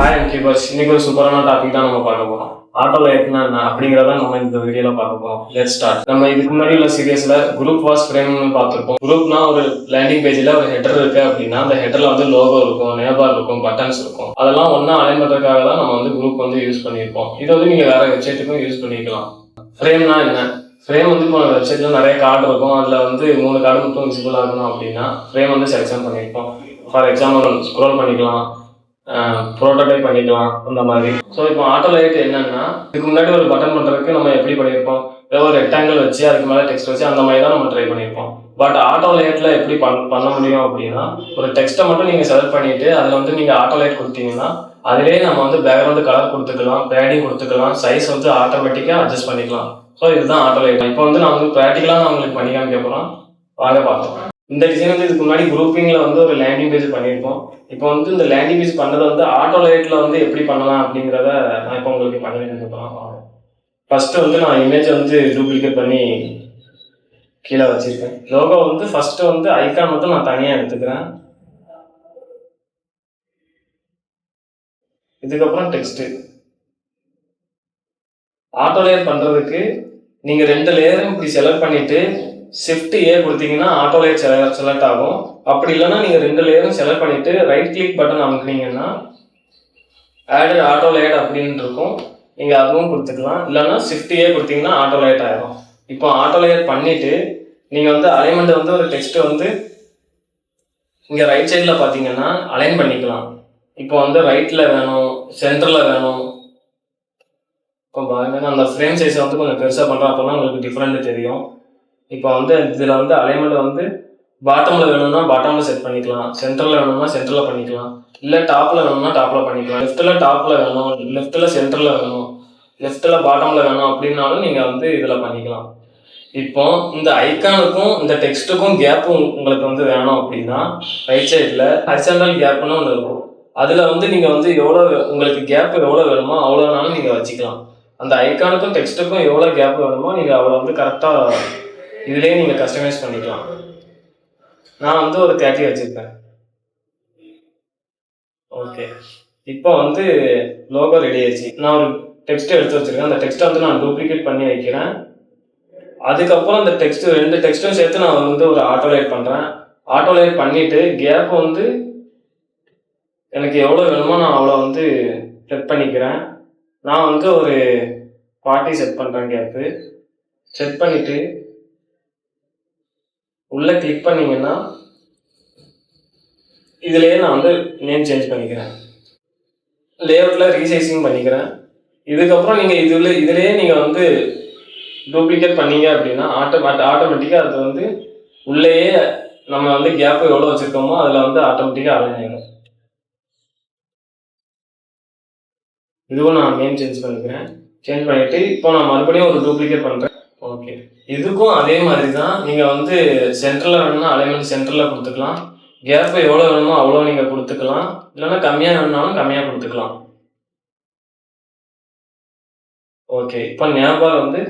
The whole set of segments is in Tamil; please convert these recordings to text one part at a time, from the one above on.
ஹாய் கீபர்ஸ், இன்னைக்கு ஒரு சூப்பரான டாபிக் தான் நம்ம பார்க்க போறோம். ஆட்டோல என்ன அப்படிங்கிறத நம்ம இந்த வீடியோல பார்க்க போறோம். Let's start. நம்ம இதுக்கு முன்னாடி உள்ள சீரியஸ்ல குரூப் வாஸ் ஃப்ரேம்னு பார்த்துருப்போம். குரூப்னா ஒரு லேண்டிங் பேஜ்ல ஒரு ஹெட்டர் இருக்கு அப்படின்னா அந்த ஹெட்டர்ல வந்து லோகோ இருக்கும், நேபார் இருக்கும், பட்டன்ஸ் இருக்கும். அதெல்லாம் ஒன்னா அலைன் பண்றதுக்காக தான் நம்ம வந்து குரூப் வந்து யூஸ் பண்ணியிருப்போம். இது வந்து நீங்க வேற வெப்சைட்டுக்கும் யூஸ் பண்ணிக்கலாம். ஃப்ரேம்னா என்ன? ஃப்ரேம் வந்து இப்போ வெப்சைட்ல நிறைய கார்டு இருக்கும். அதுல வந்து 3 கார்டு மட்டும் விசிபிள் ஆகணும் அப்படின்னா ஃப்ரேம் வந்து செலக்ஷன் பண்ணியிருப்போம். ஃபார் எக்ஸாம்பிள் ஸ்க்ரோல் பண்ணிக்கலாம், ப்ரோட்டோடைப் பண்ணிக்கலாம் அந்த மாதிரி. ஸோ இப்போ ஆட்டோ லைட் என்னன்னா, இதுக்கு முன்னாடி ஒரு பட்டன் பண்ணுறதுக்கு நம்ம எப்படி பண்ணியிருப்போம், ஏதோ ஒரு ரெக்டாங்கிள் வச்சு அதுக்கு மேலே டெக்ஸ்ட் வச்சு அந்த மாதிரி தான் நம்ம ட்ரை பண்ணியிருப்போம். பட் ஆட்டோ லைட்டில் எப்படி பண்ண முடியும் அப்படின்னா, ஒரு டெக்ஸ்ட்டை மட்டும் நீங்கள் செலக்ட் பண்ணிவிட்டு அதில் வந்து நீங்கள் ஆட்டோ லைட் கொடுத்தீங்கன்னா அதிலே நம்ம வந்து பேக்ரவுண்டு கலர் கொடுத்துக்கலாம், பேடிங் கொடுத்துக்கலாம், சைஸ் வந்து ஆட்டோமேட்டிக்காக அட்ஜஸ்ட் பண்ணிக்கலாம். ஸோ இதுதான் ஆட்டோ லைட். இப்போ வந்து நான் வந்து ப்ராக்டிக்கலாக நான் உங்களுக்கு பண்ணி காமிக்க போகிறோம், வாங்க பார்த்தோம். இந்த டிசைன் வந்து இதுக்கு முன்னாடி குரூப்பிங்கில் வந்து ஒரு லேண்டிங் பேஜ் பண்ணியிருப்போம். இப்போ வந்து இந்த லேண்டிங் பேஜ் பண்ணதை வந்து ஆட்டோ லைட்டில் வந்து எப்படி பண்ணலாம் அப்படிங்கிறத நான் இப்போ உங்களுக்கு பண்ணி காமிக்கிறேன். ஃபஸ்ட்டு வந்து நான் இமேஜை வந்து டூப்ளிகேட் பண்ணி கீழே வச்சுருக்கேன். லோகோ வந்து ஃபஸ்ட்டு வந்து ஐக்கான் மட்டும் நான் தனியாக எடுத்துக்கிறேன். இதுக்கப்புறம் டெக்ஸ்ட்டு. ஆட்டோ லேயர் பண்ணுறதுக்கு நீங்கள் 2 லேயரும் இப்படி செலக்ட் பண்ணிவிட்டு Shift A கொடுத்தீங்கன்னா ஆட்டோ லேயர் செலக்ட் ஆகும். அப்படி இல்லைன்னா நீங்கள் 2 லேயரும் செலக்ட் பண்ணிவிட்டு ரைட் கிளிக் பட்டன் அமுக்குனீங்கன்னா ஆடட் ஆட்டோ லேயர் அப்படின்னு இருக்கும். நீங்கள் அதுவும் கொடுத்துக்கலாம். இல்லைன்னா Shift A கொடுத்தீங்கன்னா ஆட்டோ லேயர் ஆகிடும். இப்போ ஆட்டோ லேயர் பண்ணிவிட்டு நீங்கள் வந்து அலைன்மெண்ட் வந்து ஒரு டெக்ஸ்ட்டு வந்து இங்கே ரைட் சைடில் பார்த்தீங்கன்னா அலைன் பண்ணிக்கலாம். இப்போ வந்து ரைட்டில் வேணும், சென்டரில் வேணும். இப்போ பாருங்க, அந்த ஃப்ரேம் சைஸை வந்து கொஞ்சம் பெருசாக பண்ணுறோம், அப்போ தான் உங்களுக்கு டிஃப்ரெண்ட் தெரியும். இப்போ வந்து இதில் வந்து அலைன்மெண்ட் வந்து பாட்டமில் வேணும்னா பாட்டமில் செட் பண்ணிக்கலாம், சென்டரில் வேணும்னா சென்டரில் பண்ணிக்கலாம், இல்லை டாப்பில் வேணும்னா டாப்பில் பண்ணிக்கலாம், லெஃப்ட்டில் டாப்பில் வேணும், லெஃப்ட்டில் சென்டரில் வேணும், லெஃப்ட்டில் பாட்டமில் வேணும் அப்படின்னாலும் நீங்கள் வந்து இதில் பண்ணிக்கலாம். இப்போ இந்த ஐக்கானுக்கும் இந்த டெக்ஸ்ட்டுக்கும் கேப்பு உங்களுக்கு வந்து வேணும் அப்படின்னா ரைட் சைடில் ஹரிசாண்டல் கேப்னு ஒன்று இருக்கும். அதில் வந்து நீங்கள் வந்து எவ்வளோ உங்களுக்கு கேப்பு எவ்வளோ வேணுமோ அவ்வளோனாலும் நீங்கள் வச்சுக்கலாம். அந்த ஐக்கானுக்கும் டெக்ஸ்ட்டுக்கும் எவ்வளோ கேப் வேணுமோ நீங்கள் அவ்வளோ வந்து கரெக்டாக இதுலேயே நீங்கள் கஸ்டமைஸ் பண்ணிக்கலாம். நான் வந்து ஒரு 30 வச்சுருக்கேன். ஓகே, இப்போ வந்து லோகோ ரெடி ஆயிடுச்சு. நான் ஒரு டெக்ஸ்ட் எடுத்து வச்சுருக்கேன். அந்த டெக்ஸ்ட்டை வந்து நான் டூப்ளிகேட் பண்ணி வைக்கிறேன். அதுக்கப்புறம் அந்த டெக்ஸ்ட்டு 2 டெக்ஸ்ட்டும் சேர்த்து நான் வந்து ஒரு ஆட்டோ லைட் பண்ணுறேன். ஆட்டோ லைட் பண்ணிவிட்டு கேப் வந்து எனக்கு எவ்வளோ வேணுமோ நான் அவ்வளோ வந்து செட் பண்ணிக்கிறேன். நான் வந்து ஒரு 40 செட் பண்ணுறேன் கேப்பு. செட் பண்ணிவிட்டு உள்ளே கிளிக் பண்ணிங்கன்னா இதுலேயே நான் வந்து நேம் சேஞ்ச் பண்ணிக்கிறேன். லேஅவுட்டில் ரீசைசிங் பண்ணிக்கிறேன். இதுக்கப்புறம் நீங்கள் இதுலேயே நீங்கள் வந்து டூப்ளிகேட் பண்ணீங்க அப்படின்னா ஆட்டோமேட்டிக்காக அது வந்து உள்ளேயே நம்ம வந்து கேப்பு எவ்வளோ வச்சுருக்கோமோ அதில் வந்து ஆட்டோமேட்டிக்காக அலைன் ஆகிடும். இதுவும் நான் நேம் சேஞ்ச் பண்ணிக்கிறேன். சேஞ்ச் பண்ணிவிட்டு இப்போ நான் மறுபடியும் ஒரு டூப்ளிகேட் பண்ணுறேன். ஓகே, இதுக்கும் அதே மாதிரி தான். நீங்கள் வந்து சென்டரில் வேணும்னா அலைன்மெண்ட் சென்டரில் கொடுத்துக்கலாம், கேப்பு எவ்வளோ வேணுமோ அவ்வளோ நீங்கள் கொடுத்துக்கலாம், இல்லைன்னா கம்மியாக வேணும்னாலும் கம்மியாக கொடுத்துக்கலாம். ஓகே, இப்போ ஞாபகம் வந்து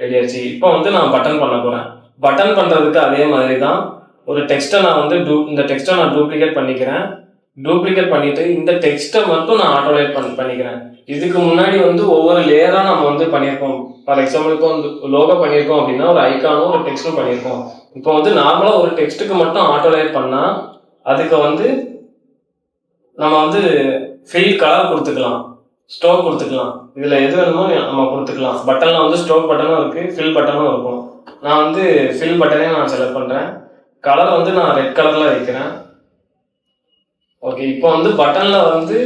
ரெடி ஆயிடுச்சு. இப்போ வந்து நான் பட்டன் பண்ண போகிறேன். பட்டன் பண்ணுறதுக்கு அதே மாதிரி தான். ஒரு டெக்ஸ்ட்டை நான் வந்து இந்த டெக்ஸ்ட்டை நான் டூப்ளிகேட் பண்ணிக்கிறேன். டூப்ளிகேட் பண்ணிவிட்டு இந்த டெக்ஸ்ட்டை மட்டும் நான் ஆட்டோலேட் பண்ணிக்கிறேன். இதுக்கு முன்னாடி வந்து ஒவ்வொரு லேயராக நம்ம வந்து பண்ணியிருக்கோம். ஃபார் எக்ஸாம்பிள் இப்போ வந்து லோகோ பண்ணியிருக்கோம் அப்படின்னா ஒரு ஐக்கானும் ஒரு டெக்ஸ்ட்டும் பண்ணியிருக்கோம். இப்போ வந்து நார்மலாக ஒரு டெக்ஸ்ட்டுக்கு மட்டும் ஆட்டோலேட் பண்ணால் அதுக்கு வந்து நம்ம வந்து ஃபில் கலர் கொடுத்துக்கலாம், ஸ்ட்ரோக் கொடுத்துக்கலாம். இதில் எது வேணுமோ நம்ம கொடுத்துக்கலாம். பட்டனில் வந்து ஸ்ட்ரோக் பட்டனும் இருக்குது, ஃபில் பட்டனும் இருக்கும். நான் வந்து ஃபில் பட்டனே நான் செலக்ட் பண்ணுறேன். கலர் வந்து நான் ரெட் கலரில் வைக்கிறேன். ஓகே, இப்போ வந்து பட்டனில் வந்து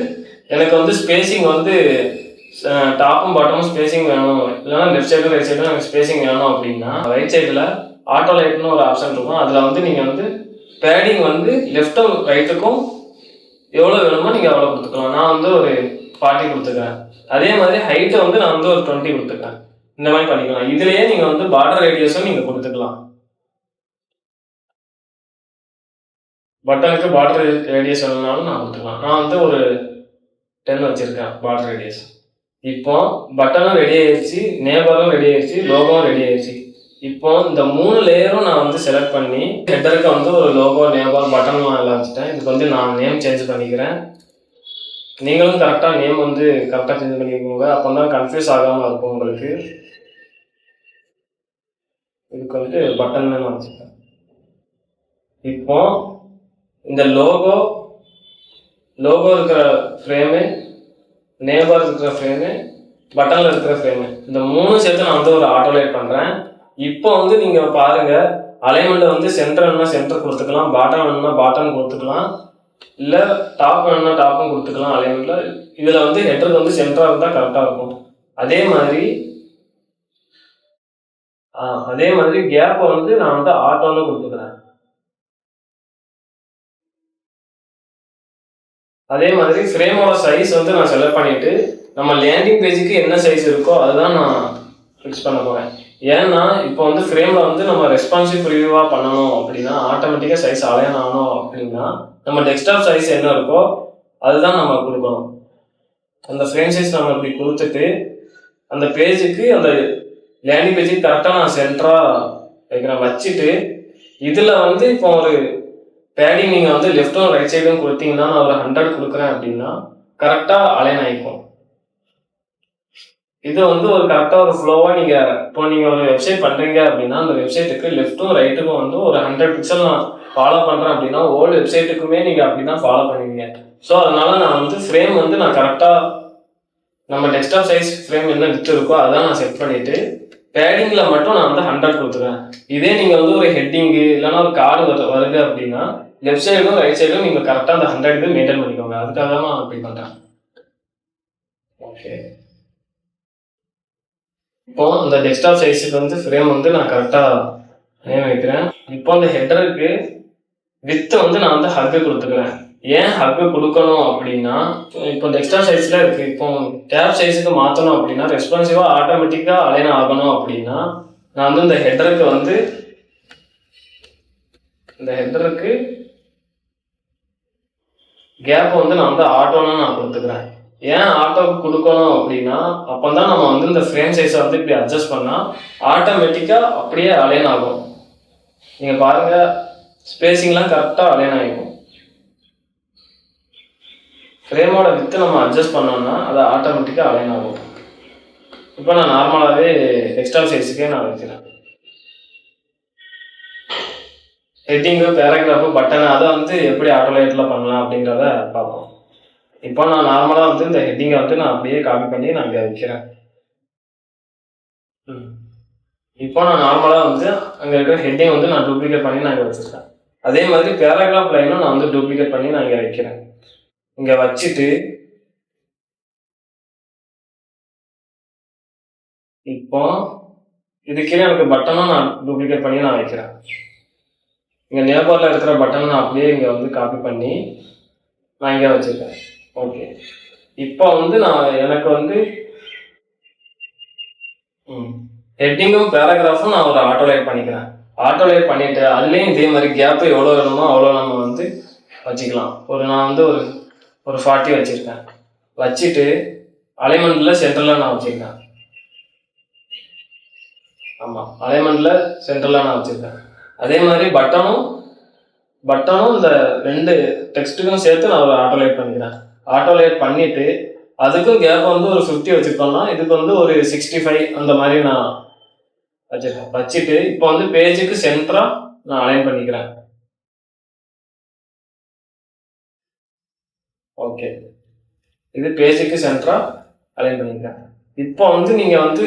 எனக்கு வந்து ஸ்பேசிங் வந்து டாப்பும் பாட்டமும் ஸ்பேசிங் வேணும், இல்லைன்னா லெஃப்ட் சைடும் ரைட் சைடும் எனக்கு ஸ்பேசிங் வேணும் அப்படின்னா ரைட் சைடில் ஆட்டோ லைட்னு ஒரு ஆப்ஷன் இருக்கும். அதில் வந்து நீங்கள் வந்து பேடிங் வந்து லெஃப்ட்டும் ரைட்டுக்கும் எவ்வளோ வேணுமோ நீங்கள் அவ்வளோ கொடுத்துக்கலாம். நான் வந்து ஒரு 40 கொடுத்துக்கிறேன். அதே மாதிரி ஹைட்டை வந்து நான் வந்து ஒரு 20 கொடுத்துக்கிறேன். இந்த மாதிரி பண்ணிக்கலாம். இதுலேயே நீங்கள் வந்து பார்டர் ரேடியஸும் நீங்கள் கொடுத்துக்கலாம். பட்டனுக்கு பார்டர் ரேடியஸ் வேணும்னாலும் நான் கொடுத்துக்கலாம். நான் வந்து ஒரு 10 வச்சுருக்கேன் பார்டர் ரேடியஸ். இப்போ பட்டனும் ரெடி ஆயிடுச்சு, நேபரும் ரெடி ஆயிடுச்சு, லோகோவும் ரெடி ஆயிடுச்சு. இப்போ இந்த 3 லேயரும் நான் வந்து செலக்ட் பண்ணி ஹெட்டருக்கு வந்து ஒரு லோகோ, நேபர், பட்டன்லாம் எல்லாம் வச்சுட்டேன். இதுக்கு வந்து நான் நேம் சேஞ்ச் பண்ணிக்கிறேன். நீங்களும் கரெக்டாக நேம் வந்து கரெக்டாக சேஞ்ச் பண்ணிக்கோங்க. அப்போ தான் கன்ஃபியூஸ் ஆகாமல் இருக்கும் உங்களுக்கு. இதுக்கு வந்து பட்டன் தான் வச்சுருக்கேன். இப்போ இந்த லோகோ இருக்கிற ஃப்ரேமு, நேபார் இருக்கிற ஃப்ரேமு, பட்டனில் இருக்கிற ஃப்ரேமு, இந்த 3 சேர்த்து நான் வந்து ஒரு ஆட்டோலேட் பண்ணுறேன். இப்போ வந்து நீங்கள் பாருங்கள், அலைன்மெண்ட்டை வந்து சென்டர் வேணும்னா சென்டர் கொடுத்துக்கலாம், பாட்டம் வேணும்னா பாட்டம் கொடுத்துக்கலாம், இல்லை டாப் வேணும்னா டாப்பும் கொடுத்துக்கலாம் அலைன்மெண்ட்டில். இதில் வந்து ஹெட்டருக்கு வந்து சென்டராக இருந்தால் கரெக்டாக இருக்கும். அதே மாதிரி கேப்பை வந்து நான் வந்து ஆட்டோன்னு கொடுத்துக்கிறேன். அதே மாதிரி ஃப்ரேமோட சைஸ் வந்து நான் செலக்ட் பண்ணிட்டு நம்ம லேண்டிங் பேஜுக்கு என்ன சைஸ் இருக்கோ அதுதான் நான் ஃபிக்ஸ் பண்ண போகிறேன். ஏன்னா இப்போ வந்து ஃப்ரேமில் வந்து நம்ம ரெஸ்பான்சிவ் ப்ரிவியூவாக பண்ணணும் அப்படின்னா, ஆட்டோமேட்டிக்காக சைஸ் அலைன் ஆகணும் அப்படின்னா, நம்ம டெஸ்க்டாப் சைஸ் என்ன இருக்கோ அதுதான் நம்ம கொடுக்கணும். அந்த ஃப்ரேம் சைஸ் நம்ம இப்படி கொடுத்துட்டு அந்த பேஜுக்கு, அந்த லேண்டிங் பேஜுக்கு கரெக்டாக நான் சென்டராக வைக்கிறேன். வச்சுட்டு இதில் வந்து இப்போ ஒரு பேடிங் நீங்கள் வந்து லெஃப்டும் ரைட் சைடும் கொடுத்தீங்கன்னா, நான் ஒரு 100 கொடுக்குறேன் அப்படின்னா கரெக்டாக அலைன் ஆகிக்கும். இது வந்து ஒரு கரெக்டாக ஒரு ஃப்ளோவாக இப்போ நீங்கள் ஒரு வெப்சைட் பண்ணுறீங்க அப்படின்னா, அந்த வெப்சைட்டுக்கு லெஃப்ட்டும் ரைட்டுக்கும் வந்து ஒரு 100 பிக்சல் நான் ஃபாலோ பண்ணுறேன் அப்படின்னா, ஓல்டு வெப்சைட்டுக்குமே நீங்கள் அப்படி தான் ஃபாலோ பண்ணுவீங்க. ஸோ அதனால நான் வந்து ஃப்ரேம் வந்து நான் கரெக்டாக நம்ம டெஸ்க்டாப் சைஸ் ஃப்ரேம் என்ன வித்து இருக்கோ அதான் நான் செட் பண்ணிவிட்டு பேடிங்கில் மட்டும் நான் வந்து 100 கொடுத்துருவேன். இதே நீங்கள் வந்து ஒரு ஹெட்டிங்கு இல்லைன்னா ஒரு கார்டு வருது அப்படின்னா, லெஃப்ட் சைடும் ரைட் சைடும் நீங்கள் கரெக்டாக அந்த 100 மெயின்டைன் பண்ணிக்கோங்க. அதுக்காக தான் நான் அப்படி பண்ணுறேன். ஓகே, இப்போ இந்த டெஸ்க்டாப் சைஸுக்கு வந்து ஃப்ரேம் வந்து நான் கரெக்டாக நேம் வைக்கிறேன். இப்போ அந்த ஹெட்டருக்கு வித்து வந்து நான் வந்து ஹக்கு கொடுத்துக்கிறேன். ஏன் ஹக்கு கொடுக்கணும் அப்படின்னா, இப்போ டெஸ்க்டாப் சைஸில் இருக்குது, இப்போ டேப் சைஸுக்கு மாற்றணும் அப்படின்னா, ரெஸ்பான்சிவாக ஆட்டோமேட்டிக்காக அலைன் ஆகணும் அப்படின்னா, நான் வந்து இந்த ஹெட்டருக்கு கேப் வந்து நான் வந்து ஆட்டோன்னு நான் கொடுத்துக்கிறேன். ஏன் ஆட்டோக்கு கொடுக்கணும் அப்படின்னா, அப்போ தான் நம்ம வந்து இந்த ஃப்ரேம் சைஸை வந்து இப்படி அட்ஜஸ்ட் பண்ணால் ஆட்டோமேட்டிக்காக அப்படியே அலைன் ஆகும். நீங்கள் பாருங்கள், ஸ்பேசிங்லாம் கரெக்டாக அலைன் ஆகிக்கும். ஃப்ரேமோட வித்து நம்ம அட்ஜஸ்ட் பண்ணோம்னா அது ஆட்டோமேட்டிக்காக அலைன் ஆகும். இப்போ நான் நார்மலாகவே டெஸ்க்டாப் சைஸுக்கே நான் வைக்கிறேன். ஹெட்டிங்கு, பேராகிராஃபு, பட்டன் அதை வந்து எப்படி ஆட்டோலேட்டில் பண்ணலாம் அப்படிங்கிறத பார்ப்போம். இப்போ நான் நார்மலாக வந்து இந்த ஹெட்டிங்கை வந்து நான் அப்படியே காப்பி பண்ணி நான் இங்கே வைக்கிறேன். இப்போ நான் நார்மலாக வந்து அங்கே இருக்கிற ஹெட்டிங் வந்து நான் டூப்ளிகேட் பண்ணி நான் இங்கே வச்சுருக்கேன். அதே மாதிரி பேராகிராஃப் லைனும் நான் வந்து டூப்ளிகேட் பண்ணி நான் இங்கே வைக்கிறேன். இங்கே வச்சுட்டு இப்போ இதுக்கே எனக்கு பட்டனும் நான் டூப்ளிகேட் பண்ணி நான் வைக்கிறேன். இங்கே நேபாளில் இருக்கிற பட்டன் நான் அப்படியே இங்கே வந்து காப்பி பண்ணி நான் இங்கே வச்சுருக்கேன். ஓகே, இப்போ வந்து எனக்கு வந்து ஹெட்டிங்கும் பேராகிராஃபும் நான் ஒரு ஆட்டோலேட் பண்ணிக்கிறேன். ஆட்டோலேட் பண்ணிவிட்டு அதுலேயும் இதே மாதிரி கேப்பு எவ்வளோ வேணுமோ அவ்வளோ நம்ம வந்து வச்சுக்கலாம். நான் வந்து ஒரு 40 வச்சுருக்கேன். வச்சுட்டு அலைன்மெண்ட்டில் சென்டரில் நான் வச்சுருக்கேன். ஆமாம், அலைன்மெண்ட்டில் சென்டரில் நான் வச்சுருக்கேன். அதே மாதிரி பட்டனும் இந்த 2 டெக்ஸ்ட்டுக்கும் சேர்த்து நான் ஒரு ஆட்டோலேட் பண்ணிக்கிறேன். ஆட்டோலேட் பண்ணிவிட்டு அதுக்கும் கேப் வந்து ஒரு 50 வச்சுருக்கோம்னா, இதுக்கு வந்து ஒரு 65 அந்த மாதிரி நான் வச்சுருக்கேன். வச்சுட்டு இப்போ வந்து பேஜுக்கு சென்டராக நான் அலைன் பண்ணிக்கிறேன். ஓகே, இது பேஜுக்கு சென்டராக அலைன் பண்ணிக்கிறேன். இப்போ வந்து நீங்கள் வந்து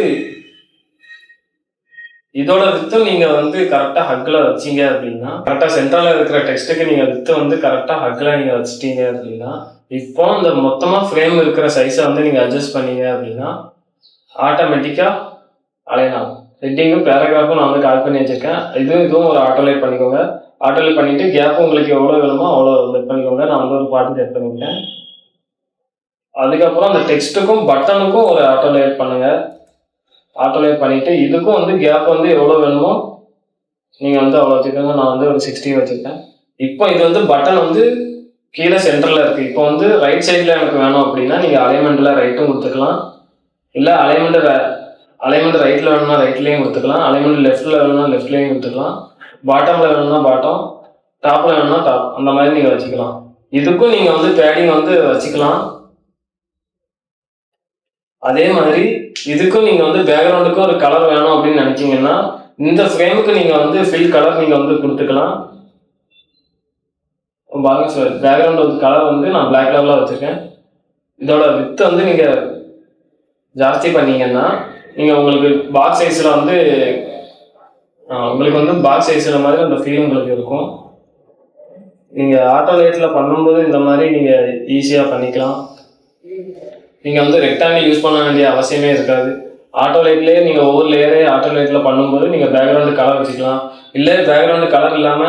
இதோட வித்தும் நீங்கள் வந்து கரெக்டாக ஹக்கில் வச்சிங்க அப்படின்னா, கரெக்டாக சென்ட்ரலில் இருக்கிற டெக்ஸ்ட்டுக்கு நீங்கள் வித்து வந்து கரெக்டாக ஹக்கில் நீங்கள் வச்சுட்டீங்க அப்படின்னா, இப்போ இந்த மொத்தமாக ஃப்ரேம் இருக்கிற சைஸை வந்து நீங்கள் அட்ஜஸ்ட் பண்ணீங்க அப்படின்னா ஆட்டோமேட்டிக்காக அலைன் ஆகும். ஹெட்டிங்கும் பேராகிராஃபும் நான் வந்து கால் பண்ணி வச்சுருக்கேன். இதுவும் ஒரு ஆட்டோலேட் பண்ணிக்கோங்க. ஆட்டோலேட் பண்ணிவிட்டு கேப்பும் உங்களுக்கு எவ்வளோ வேணுமோ அவ்வளோ செட் பண்ணிக்கோங்க. நான் வந்து ஒரு பாட்டு செட் பண்ணிவிட்டேன். அதுக்கப்புறம் அந்த டெக்ஸ்ட்டுக்கும் பட்டனுக்கும் ஒரு ஆட்டோலேட் பண்ணுங்கள். ஆட்டோலேட் பண்ணிவிட்டு இதுக்கும் வந்து கேப் வந்து எவ்வளோ வேணுமோ நீங்கள் வந்து அவ்வளோ வச்சுக்கோங்க. நான் வந்து ஒரு 60 வச்சுருக்கேன். இப்போ இது வந்து பட்டன் வந்து கீழே சென்டரில் இருக்குது. இப்போ வந்து ரைட் சைடில் எனக்கு வேணும் அப்படின்னா நீங்கள் அலைன்மெண்ட்டில் ரைட்டும் கொடுத்துக்கலாம், இல்லை அலைன்மெண்ட் ரைட்டில் வேணும்னா ரைட்லேயும் கொடுத்துக்கலாம், அலைன்மெண்ட் லெஃப்ட்டில் வேணும்னா லெஃப்ட்லேயும் கொடுத்துக்கலாம், பாட்டமில் வேணும்னா பாட்டம், டாப்பில் வேணும்னா டாப், அந்த மாதிரி நீங்கள் வச்சுக்கலாம். இதுக்கும் நீங்கள் வந்து பேடிங் வந்து வச்சுக்கலாம். அதே மாதிரி இதுக்கும் நீங்க வந்து பேக்ரவுண்டுக்கும் ஒரு கலர் வேணும் அப்படின்னு நினைச்சீங்கன்னா இந்த ஃப்ரேமுக்கு நீங்க வந்து ஃபில் கலர் நீங்க வந்து கொடுத்துக்கலாம். பாருங்க சார், பேக்ரவுண்ட் கலர் வந்து நான் பிளாக் கலர்ல வச்சிருக்கேன். இதோட வித் வந்து நீங்க ஜாஸ்தி பண்ணீங்கன்னா நீங்க உங்களுக்கு பாக்ஸ் சைஸ்ல வந்து உங்களுக்கு வந்து பாக்ஸ் சைஸ்ல மாதிரி அந்த ஃபீல் உங்களுக்கு இருக்கும். நீங்க ஆட்டோ லைட்ல பண்ணும்போது இந்த மாதிரி நீங்க ஈஸியா பண்ணிக்கலாம். நீங்க வந்து ரெக்டாங்கிள் யூஸ் பண்ண வேண்டிய அவசியமே இருக்காது. ஆட்டோ லைட்லயே நீங்க ஒவ்வொரு லேயரே ஆட்டோ லைட்ல பண்ணும்போது நீங்க பேக்ரவுண்ட் கலர் வச்சுக்கலாம். இல்ல பேக்ரவுண்ட் கலர் இல்லாம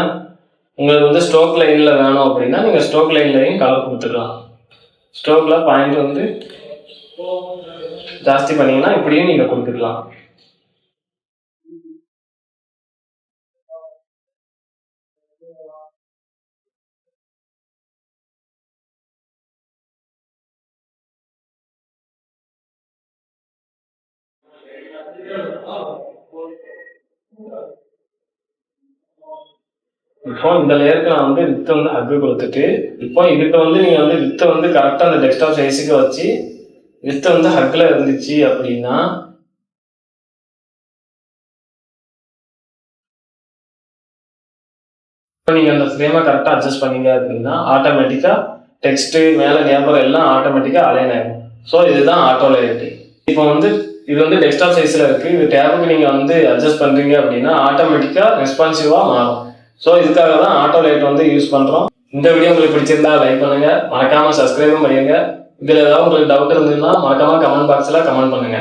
உங்களுக்கு வந்து ஸ்ட்ரோக் லைன்ல வேணும் அப்படின்னா நீங்க ஸ்ட்ரோக் லைன்லயும் கலர் கொடுத்துக்கலாம். ஸ்ட்ரோக்ல பாயிண்ட் வந்து ஜாஸ்தி பண்ணீங்கன்னா இப்படியும் நீங்க கொடுத்துக்கலாம். இப்போ இந்த லேயருக்கு நான் வந்து வித்தை வந்து ஹக்கு கொடுத்துட்டு இப்போ இதுக்கு வந்து நீங்க வந்து வித்தை வந்து கரெக்டா அந்த டெஸ்க்டாப் சைஸுக்கு வச்சு வித்தை வந்து ஹக்ல இருந்துச்சு அப்படின்னா இப்போ நீங்க அந்த ஃப்ரேமை கரெக்டா அட்ஜஸ்ட் பண்ணீங்க அப்படின்னா ஆட்டோமேட்டிக்கா டெக்ஸ்ட் மேல ஞாபகம் எல்லாம் ஆட்டோமேட்டிக்கா அலைன் ஆகும். ஸோ இதுதான் ஆட்டோ லேயர். இப்போ வந்து இது வந்து டெஸ்க்டாப் சைஸ்ல இருக்கு. இது டேபுக்கு நீங்க வந்து அட்ஜஸ்ட் பண்றீங்க அப்படின்னா ஆட்டோமேட்டிக்கா ரெஸ்பான்சிவா மாறும். ஸோ இதுக்காக தான் ஆட்டோ லைட் வந்து யூஸ் பண்றோம். இந்த வீடியோ உங்களுக்கு பிடிச்சிருந்தா லைக் பண்ணுங்க, மறக்காம சப்ஸ்கிரைபும் பண்ணிடுங்க. இதுல ஏதாவது உங்களுக்கு டவுட் இருந்ததுன்னா மறக்காம கமெண்ட் பாக்ஸ்ல கமெண்ட் பண்ணுங்க.